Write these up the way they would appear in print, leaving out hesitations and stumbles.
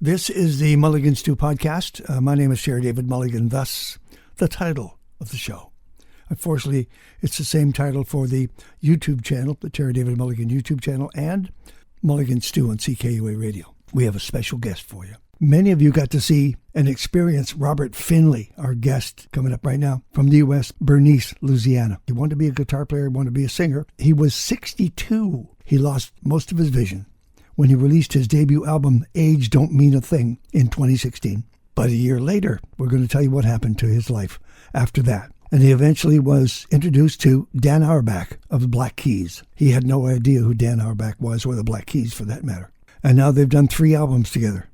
This is the Mulligan Stew podcast. My name is Chair David Mulligan, thus the title of the show. Unfortunately, it's the same title for the YouTube channel, the Chair David Mulligan YouTube channel, and Mulligan Stew on CKUA Radio. We have a special guest for you. Many of you got to see and experience Robert Finley, our guest coming up right now, from the U.S., Bernice, Louisiana. He wanted to be a guitar player, he wanted to be a singer. He was 62. He lost most of his vision when he released his debut album, Age Don't Mean a Thing, in 2016. But a year later, we're going to tell you what happened to his life after that. And he eventually was introduced to Dan Auerbach of the Black Keys. He had no idea who Dan Auerbach was, or the Black Keys for that matter. And now they've done 3 albums together.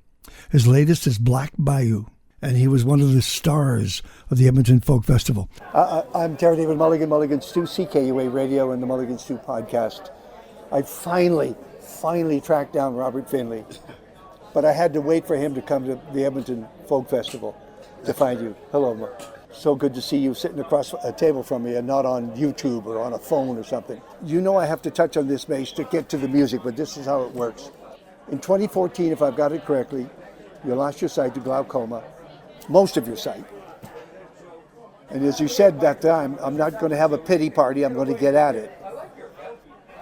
His latest is Black Bayou, and he was one of the stars of the Edmonton Folk Festival. I'm Terry David Mulligan, Mulligan Stew, CKUA Radio, and the Mulligan Stew podcast. I finally tracked down Robert Finley, but I had to wait for him to come to the Edmonton Folk Festival to find you. Hello, Mark. So good to see you sitting across a table from me and not on YouTube or on a phone or something. You know I have to touch on this base to get to the music, but this is how it works. In 2014, if I've got it correctly, you lost your sight to glaucoma, most of your sight. And as you said that time, I'm not going to have a pity party, I'm going to get at it.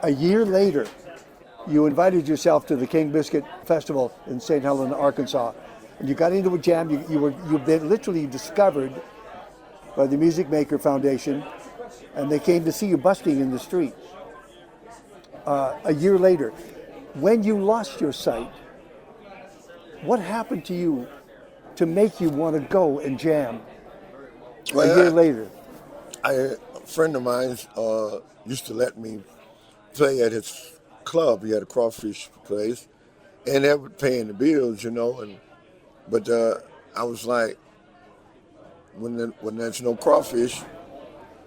A year later, you invited yourself to the King Biscuit Festival in St Helena, Arkansas. And you got into a jam, you've been literally discovered by the Music Maker Foundation, and they came to see you busking in the streets. A year later, when you lost your sight, what happened to you to make you want to go and jam a year later? A friend of mine used to let me play at his club. He had a crawfish place, and they were paying the bills, but I was like, when there's no crawfish,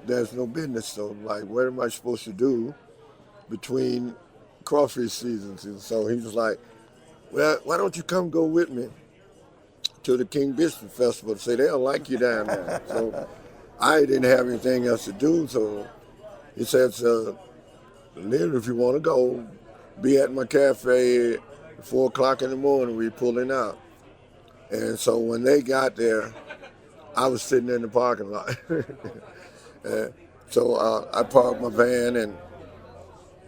there's no business. So like, what am I supposed to do between crawfish seasons? And so he was like, well, why don't you come go with me to the King Biscuit Festival? Say they'll like you down there. So I didn't have anything else to do. So he said, later if you want to go, be at my cafe at 4 o'clock in the morning. We pulling out. And so when they got there, I was sitting in the parking lot. So I parked my van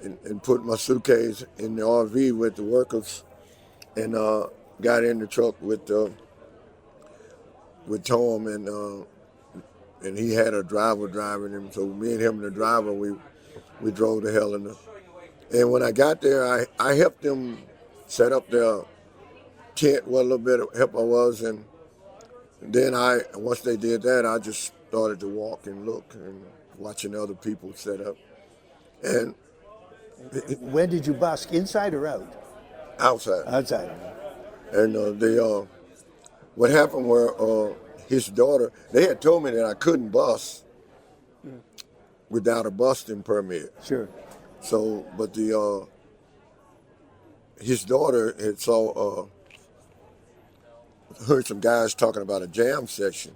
and put my suitcase in the RV with the workers, and got in the truck with Tom, and he had a driver driving him. So me and him and the driver, we drove to Helena. And when I got there, I helped them set up their tent. What a little bit of help I was, and then once they did that, I just started to walk and look and watching other people set up. And when did you busk, inside or out? Outside. Outside. And what happened were his daughter, they had told me that I couldn't bus without a busting permit. Sure. So, but his daughter had heard some guys talking about a jam session,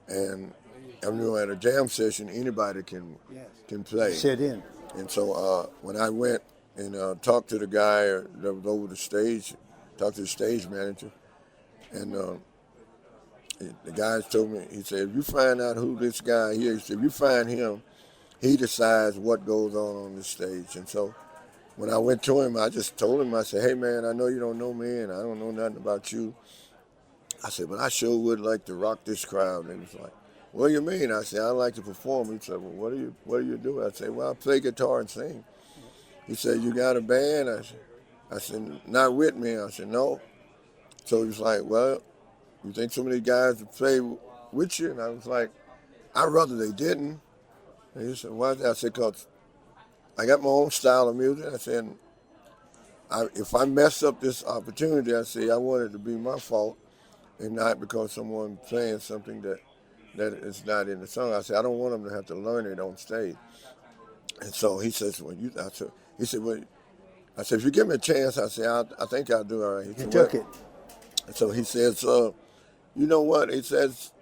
and I knew at a jam session anybody can play. Sit in. And so when I went and talked to the guy that was over the stage, talked to the stage manager, and the guys told me, he said, if you find out who this guy is, he said, if you find him, he decides what goes on the stage. And so when I went to him, I just told him, I said, hey man, I know you don't know me and I don't know nothing about you. I said, but I sure would like to rock this crowd. And he was like, what do you mean? I said, I like to perform. He said, well, what do you do? I said, well, I play guitar and sing. He said, you got a band? I said, not with me. I said, no. So he was like, well, you think some of these guys would play with you? And I was like, I'd rather they didn't. And he said, why? I said, because I got my own style of music. I said, if I mess up this opportunity, I say, I want it to be my fault and not because someone playing something that is not in the song. I said, I don't want them to have to learn it on stage. And so he says, well, he said, well, I said, if you give me a chance, I said, I think I'll do all right. He took it. And so he says, you know what? He says,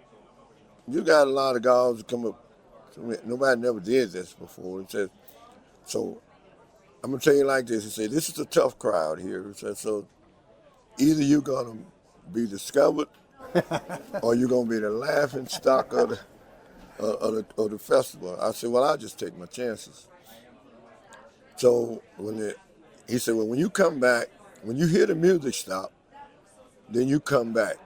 you got a lot of guys that come up. Nobody never did this before. He said, so I'm going to tell you like this. He said, this is a tough crowd here. He said, so either you're gonna be discovered or you're gonna be the laughing stock of the festival. I said, well, I'll just take my chances. So he said, well, when you come back, when you hear the music stop, then you come back.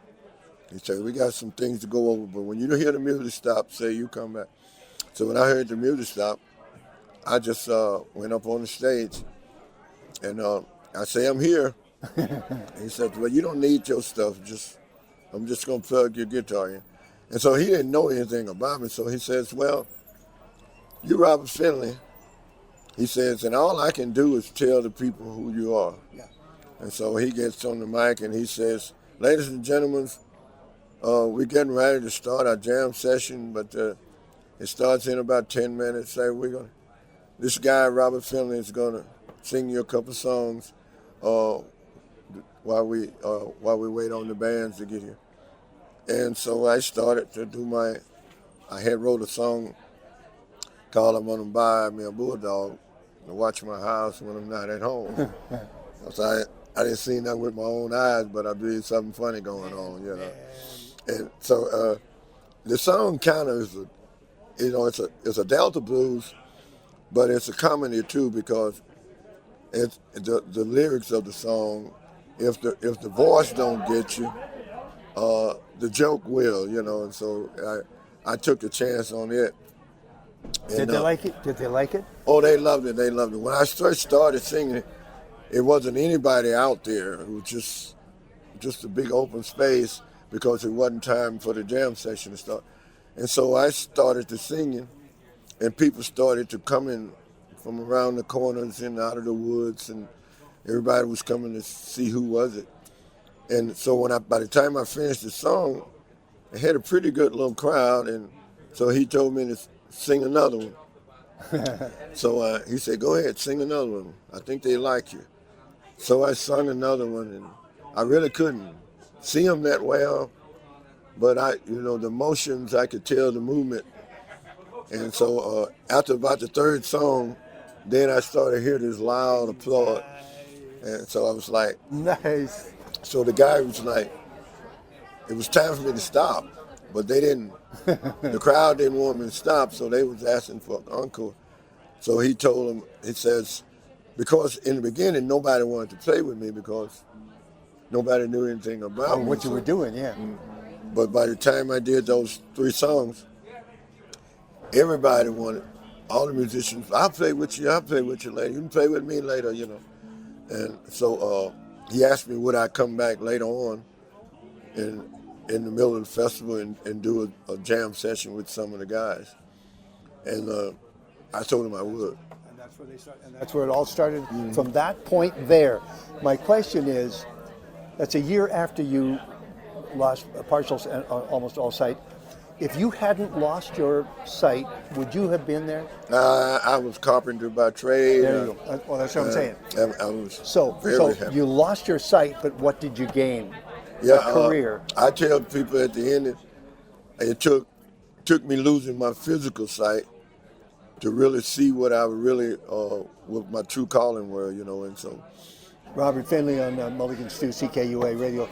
He said, we got some things to go over, but when you hear the music stop, say you come back. So when I heard the music stop, I just went up on the stage, and I say, I'm here. He said, well, you don't need your stuff. I'm just going to plug your guitar in. And so he didn't know anything about me, so he says, well, you Robert Finley. He says, and all I can do is tell the people who you are. Yeah. And so he gets on the mic and he says, ladies and gentlemen, we're getting ready to start our jam session, but it starts in about 10 minutes. Say this guy, Robert Finley, is going to sing you a couple songs while we wait on the bands to get here. And so I started to do I had wrote a song called I'm Gonna Buy Me a Bulldog to watch my house when I'm not at home. So I didn't see nothing with my own eyes, but I believe something funny going on, you know. And so the song kind of is it's a Delta blues, but it's a comedy too, because it's the lyrics of the song. If the voice don't get you, the joke will, you know. And so I took a chance on it. And, Did they like it? Did they like it? Oh, they loved it. They loved it. When I first started singing, it wasn't anybody out there. It was just a big open space because it wasn't time for the jam session to start. And so I started to singing, and people started to come in from around the corners and out of the woods, and everybody was coming to see who was it. And so by the time I finished the song, I had a pretty good little crowd, and so he told me to sing another one. So he said, go ahead, sing another one. I think they like you. So I sung another one, and I really couldn't see them that well, but the motions, I could tell the movement. And so after about the third song, then I started to hear this loud applause. And so I was like, nice. So the guy was like, it was time for me to stop, but they didn't. The crowd didn't want me to stop, so they was asking for an encore. So he told them, he says, because in the beginning nobody wanted to play with me because nobody knew anything about me. What you were doing, yeah. But by the time I did those 3 songs, everybody wanted, all the musicians, I'll play with you later. You can play with me later, you know. And so he asked me would I come back later on in the middle of the festival and do a jam session with some of the guys. And I told him I would. And that's where they started. And that's where it all started. From that point there. My question is, that's a year after you lost partial, almost all sight. If you hadn't lost your sight, would you have been there? I was carpenter by trade. There you go. Well, that's what I'm saying. I was so happy. You lost your sight, but what did you gain? Yeah, a career. I tell people at the end, it took me losing my physical sight to really see what I really, what my true calling were, you know, and so. Robert Finley on Mulligan Stew, CKUA Radio.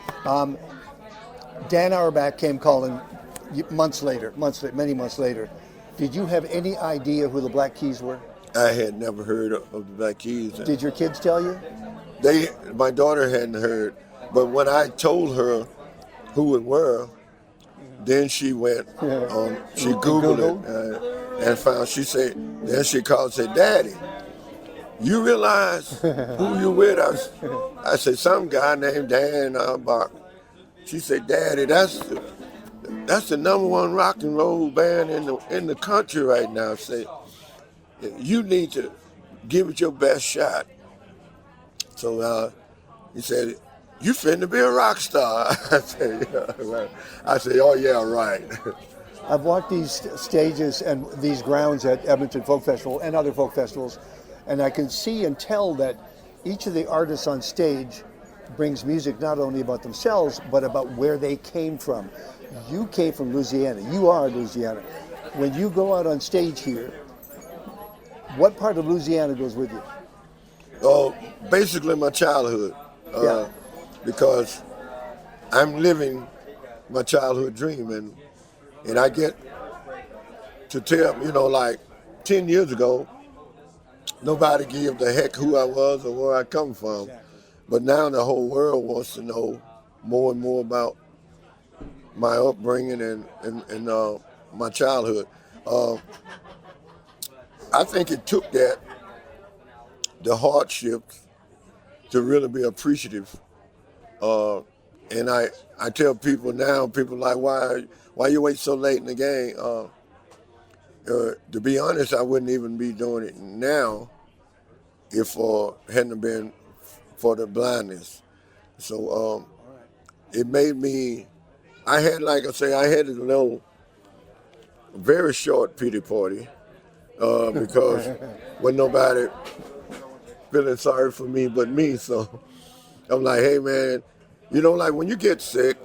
Dan Auerbach came calling many months later. Did you have any idea who the Black Keys were? I had never heard of the Black Keys. Did your kids tell you? My daughter hadn't heard, but when I told her who it were, then she went on, she Googled it and found, then she called and said, Daddy, you realize who you with? I said, some guy named Dan Auerbach. She said, Daddy, that's the #1 rock and roll band in the country right now. I said, you need to give it your best shot. So he said, you finna be a rock star. I said, yeah, right. I said, oh yeah, right. I've walked these stages and these grounds at Edmonton Folk Festival and other folk festivals, and I can see and tell that each of the artists on stage brings music not only about themselves, but about where they came from. You came from Louisiana. You are Louisiana. When you go out on stage here, what part of Louisiana goes with you? Oh, basically my childhood. because I'm living my childhood dream, and I get to tell, like 10 years ago, nobody gave the heck who I was or where I come from. But now the whole world wants to know more and more about my upbringing and my childhood. I think it took the hardships, to really be appreciative. And I tell people now, people like, why you wait so late in the game? To be honest, I wouldn't even be doing it now if hadn't been for the blindness. So it made me, I had a little, very short pity party because wasn't nobody feeling sorry for me but me. So I'm like, hey man, like when you get sick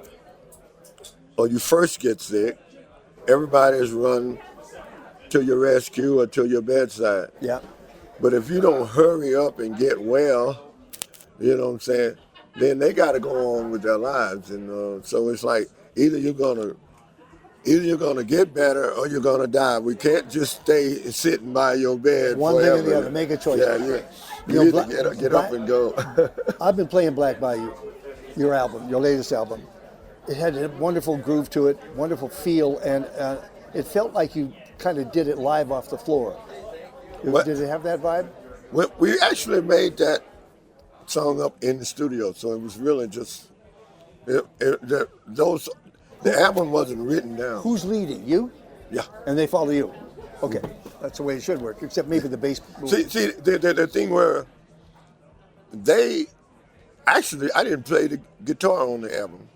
or you first get sick, everybody is run to your rescue or to your bedside. Yeah. But if you don't hurry up and get well, you know what I'm saying, then they got to go on with their lives. And so it's like either you're gonna get better or you're gonna die. We can't just stay sitting by your bed One forever. thing or the other. Make a choice. Yeah. You either get up and go. I've been playing Black Bayou, your album, your latest album. It had a wonderful groove to it, wonderful feel, and it felt like you kind of did it live off the floor. Did it have that vibe? We actually made that song up in the studio, so it was really just the album wasn't written down. Who's leading? You? Yeah. And they follow you? Okay. That's the way it should work, except maybe the bass. See, the thing where I didn't play the guitar on the album.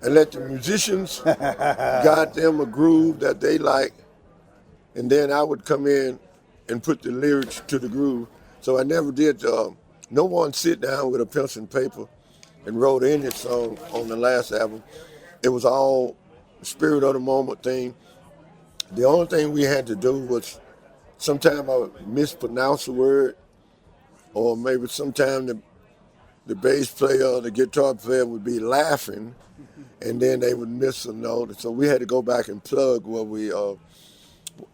I let the musicians got them a groove that they like, and then I would come in and put the lyrics to the groove. So I never did, no one sit down with a pencil and paper and wrote any song on the last album. It was all spirit of the moment thing. The only thing we had to do was sometime I would mispronounce a word, or maybe sometime the bass player or the guitar player would be laughing, and then they would miss a note. So we had to go back and plug what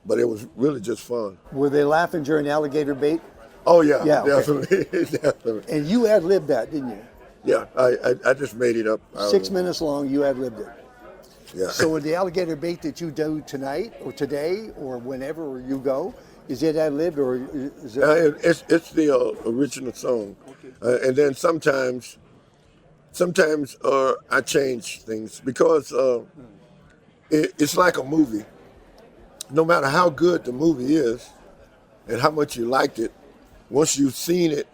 but it was really just fun. Were they laughing during Alligator Bait? Oh yeah, definitely. Okay. Definitely. And you ad-libbed that, didn't you? Yeah, I just made it up. 6 minutes long, you ad-libbed it. Yeah. So the Alligator Bait that you do tonight or today or whenever you go, is it ad-libbed or is it? It's the original song. Okay. And then sometimes I change things because it's like a movie. No matter how good the movie is and how much you liked it, once you've seen it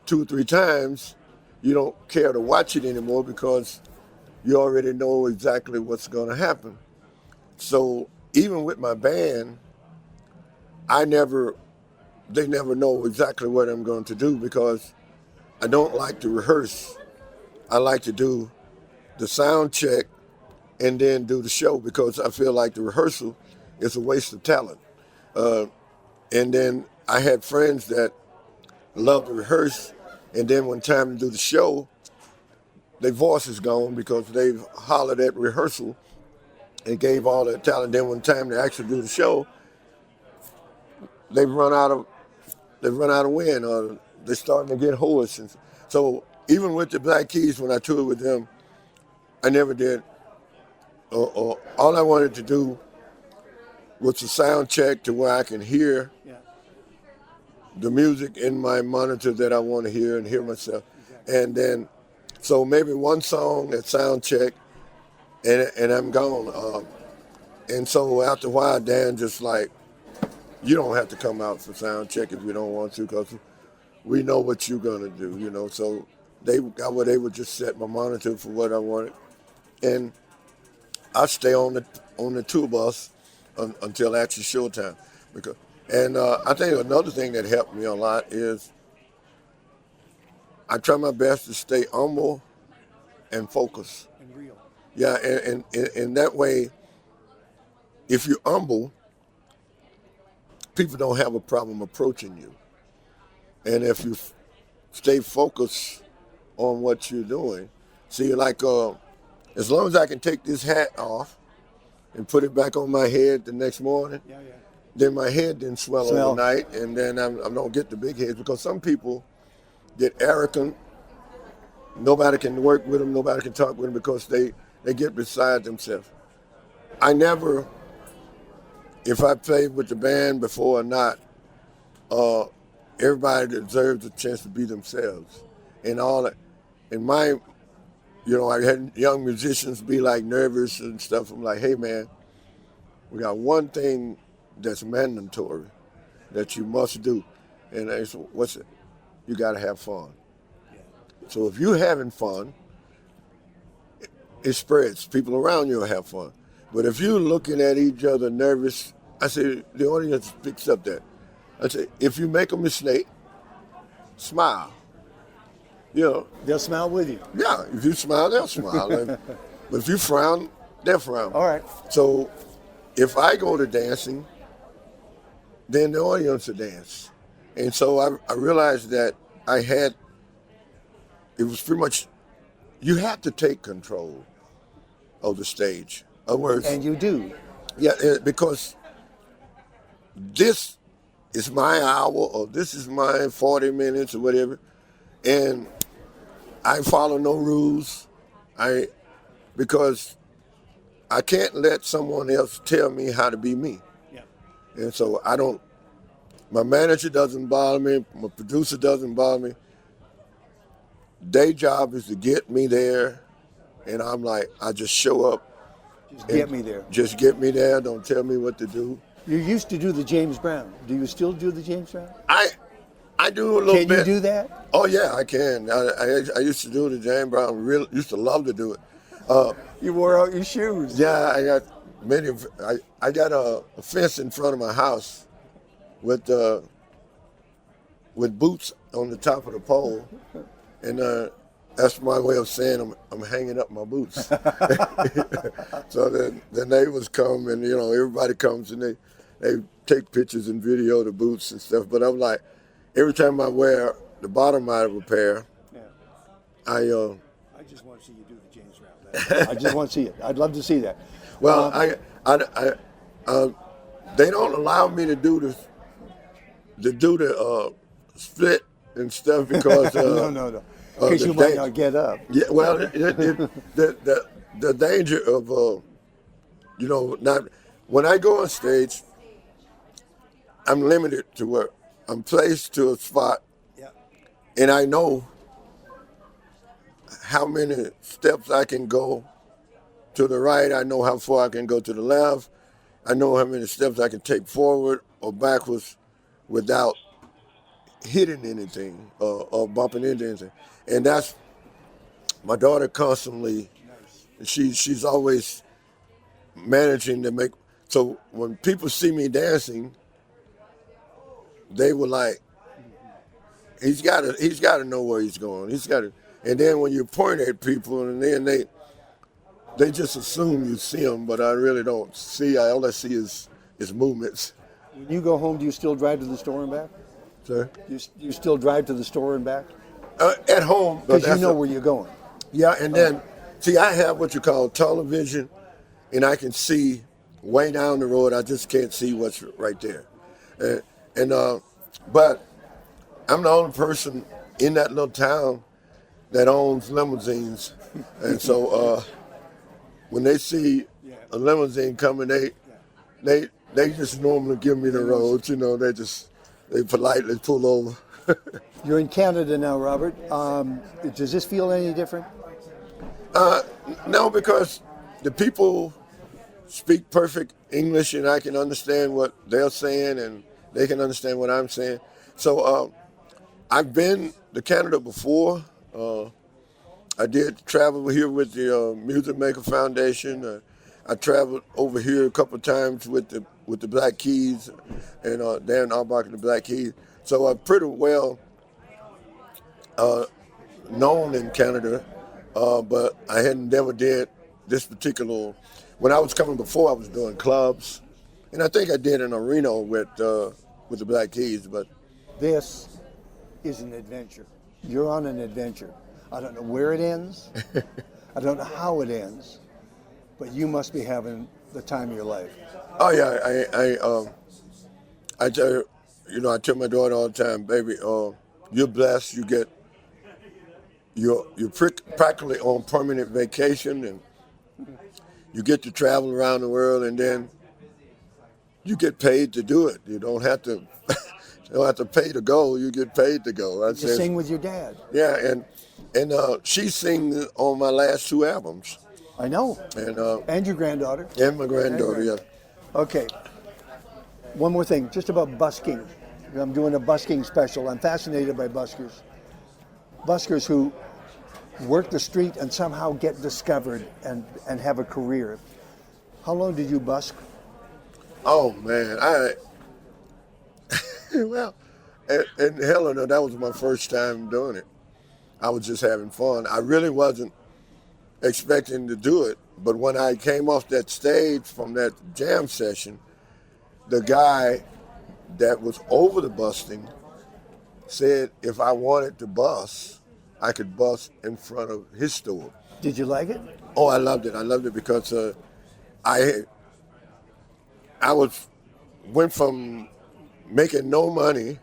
2 or 3 times, you don't care to watch it anymore because you already know exactly what's going to happen. So even with my band, they never know exactly what I'm going to do because I don't like to rehearse. I like to do the sound check and then do the show because I feel like the rehearsal is a waste of talent. And then I had friends that love to rehearse, and then when time to do the show, their voice is gone because they've hollered at rehearsal and gave all their talent. Then when time to actually do the show, they've run out of wind, or they're starting to get hoarse. And so even with the Black Keys, when I toured with them, I never did. All I wanted to do was a sound check to where I can hear the music in my monitor that I want to hear and hear myself. Exactly. And then, so maybe one song at sound check, and I'm gone. And so after a while, Dan just like, you don't have to come out for sound check if you don't want to, because we know what you're gonna do, So they would just set my monitor for what I wanted, and I stay on the tour bus until actually showtime. And I think another thing that helped me a lot is I try my best to stay humble and focused. And real. Yeah, and that way, if you're humble, people don't have a problem approaching you. And if you stay focused on what you're doing. See, like, as long as I can take this hat off and put it back on my head the next morning, then my head didn't swell overnight, and then I don't get the big heads, because some people get arrogant. Nobody can work with them, nobody can talk with them, because they get beside themselves. I never, if I played with the band before or not, everybody deserves a chance to be themselves. And all that. And my, I had young musicians be like nervous and stuff. I'm like, hey man, we got one thing that's mandatory that you must do. And I said, what's it? You got to have fun. So if you're having fun, it spreads. People around you will have fun. But if you're looking at each other nervous, I say, the audience picks up that. I say, if you make a mistake, smile. They'll smile with you. Yeah, if you smile, they'll smile. But if you frown, they'll frown. All right. So if I go to dancing, then the audience will dance. And so I realized that it was pretty much, you have to take control of the stage. In other words, and you do. Yeah, because this is my hour, or this is my 40 minutes or whatever, and I follow no rules. Because I can't let someone else tell me how to be me. Yeah. And so my manager doesn't bother me, my producer doesn't bother me. Their job is to get me there, and I'm like, I just show up. Just get me there. Just get me there, don't tell me what to do. You used to do the James Brown. Do you still do the James Brown? I do a little bit. Can you do that? Oh yeah, I can. I used to do the James Brown. Really used to love to do it. You wore out your shoes. Yeah, I got many. I got a fence in front of my house with boots on the top of the pole, and that's my way of saying I'm hanging up my boots. So the neighbors come, and everybody comes, and they take pictures and video the boots and stuff. But I'm like, every time I wear the bottom out of a pair, I just want to see you do the James Brown. I just want to see it. I'd love to see that. Well, they don't allow me to do the split and stuff because no. Because you might not get up. Yeah, well, the danger of not when I go on stage, I'm limited to where I'm placed to a spot, and I know how many steps I can go to the right. I know how far I can go to the left. I know how many steps I can take forward or backwards without hitting anything or bumping into anything. And that's my daughter constantly. She's always managing to make. So when people see me dancing, they were like, he's got to know where he's going. He's got to. And then when you point at people, and then they just assume you see them, but I really don't see. All I see is movements. When you go home, do you still drive to the store and back? Sir? You still drive to the store and back? At home. Because you know where you're going. Yeah, and then, see, I have what you call television, and I can see way down the road. I just can't see what's right there. But I'm the only person in that little town that owns limousines. And so when they see a limousine coming, they just normally give me the road. They politely pull over. You're in Canada now, Robert. Does this feel any different? No, because the people speak perfect English, and I can understand what they're saying, and they can understand what I'm saying. So I've been to Canada before. I did travel here with the Music Maker Foundation. I traveled over here a couple of times with the Black Keys and Dan Auerbach and the Black Keys. So I'm pretty well known in Canada, but I never did this particular. When I was coming before, I was doing clubs, and I think I did an arena with the Black Keys. But this is an adventure. You're on an adventure. I don't know where it ends. I don't know how it ends. But you must be having the time of your life. Oh yeah, I tell you, I tell my daughter all the time, baby, you're blessed. You're practically on permanent vacation, and you get to travel around the world, and then you get paid to do it. You don't have to. You don't have to pay to go. You get paid to go. You sing with your dad. Yeah, and she sings on my last two albums. I know. And your granddaughter. And my granddaughter, yeah. Okay. One more thing, just about busking. I'm doing a busking special. I'm fascinated by buskers. Buskers who work the street and somehow get discovered and have a career. How long did you busk? Oh, man. Well, in Helena, that was my first time doing it. I was just having fun. I really wasn't expecting to do it, but when I came off that stage from that jam session, the guy that was over the busting said if I wanted to bus, I could bus in front of his store. Did you like it? Oh, I loved it. I loved it because I went from making no money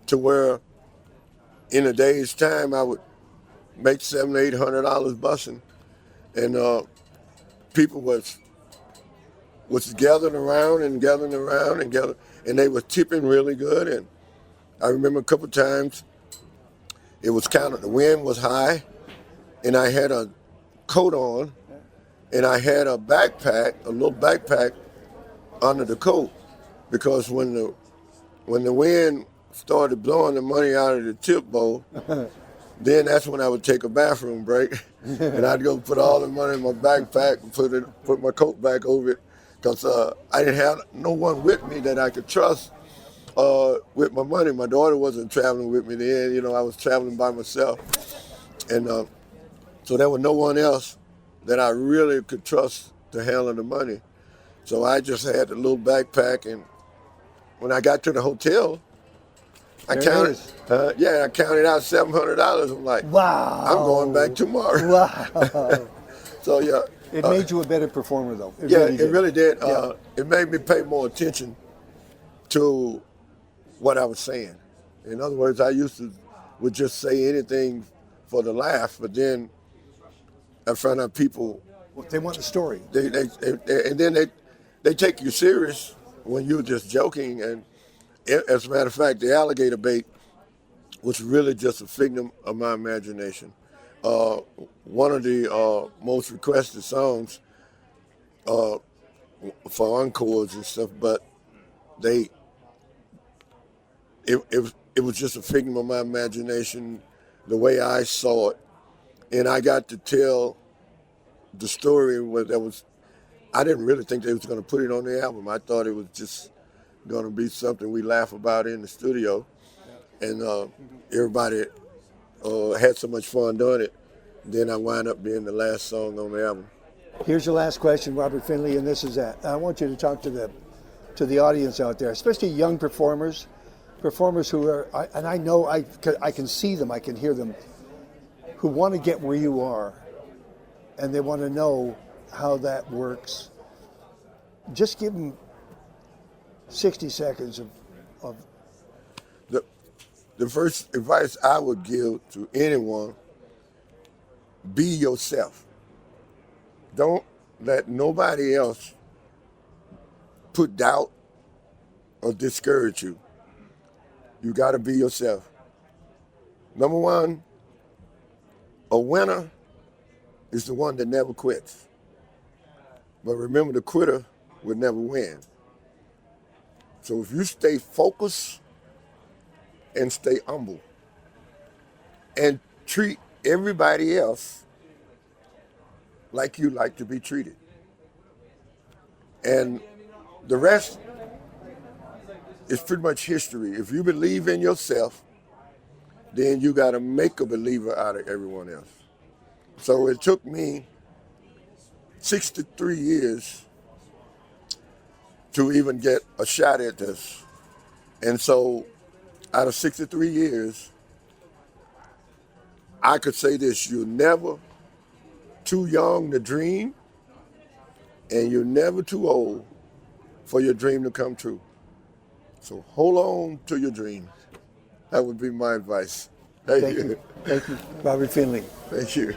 to where in a day's time I would make $700-800 busing, and people was gathering around and they were tipping really good. And I remember a couple times it was the wind was high, and I had a coat on, and I had a little backpack under the coat, because when the wind started blowing the money out of the tip bowl, then that's when I would take a bathroom break, and I'd go put all the money in my backpack and put my coat back over it, because I didn't have no one with me that I could trust with my money. My daughter wasn't traveling with me then. I was traveling by myself, and so there was no one else that I really could trust to handle the money. So I just had a little backpack, and when I got to the hotel, I counted out $700. I'm like, wow, I'm going back tomorrow. Wow. So yeah. It made you a better performer, though. It really did. It made me pay more attention to what I was saying. In other words, I would just say anything for the laugh, but then I found out people, they want the story. And then they take you serious when you're just joking. And as a matter of fact, the alligator bait was really just a figment of my imagination. One of the most requested songs for encores and stuff, but it was just a figment of my imagination, the way I saw it, and I got to tell the story. I didn't really think they was going to put it on the album. I thought it was just going to be something we laugh about in the studio, and everybody had so much fun doing it. Then I wind up being the last song on the album. Here's your last question, Robert Finley, and this is that. I want you to talk to the audience out there, especially young performers who are, and I know I can see them, I can hear them, who want to get where you are, and they want to know how that works. Just give them 60 seconds of. The first advice I would give to anyone: be yourself. Don't let nobody else put doubt or discourage you. You got to be yourself. Number one, a winner is the one that never quits. But remember, the quitter will never win. So if you stay focused and stay humble and treat everybody else like you like to be treated, and the rest is pretty much history. If you believe in yourself, then you got to make a believer out of everyone else. So it took me 63 years to even get a shot at this. And so out of 63 years, I could say this: you're never too young to dream, and you're never too old for your dream to come true. So hold on to your dreams. That would be my advice. Thank you. Thank you, Robert Finley. Thank you.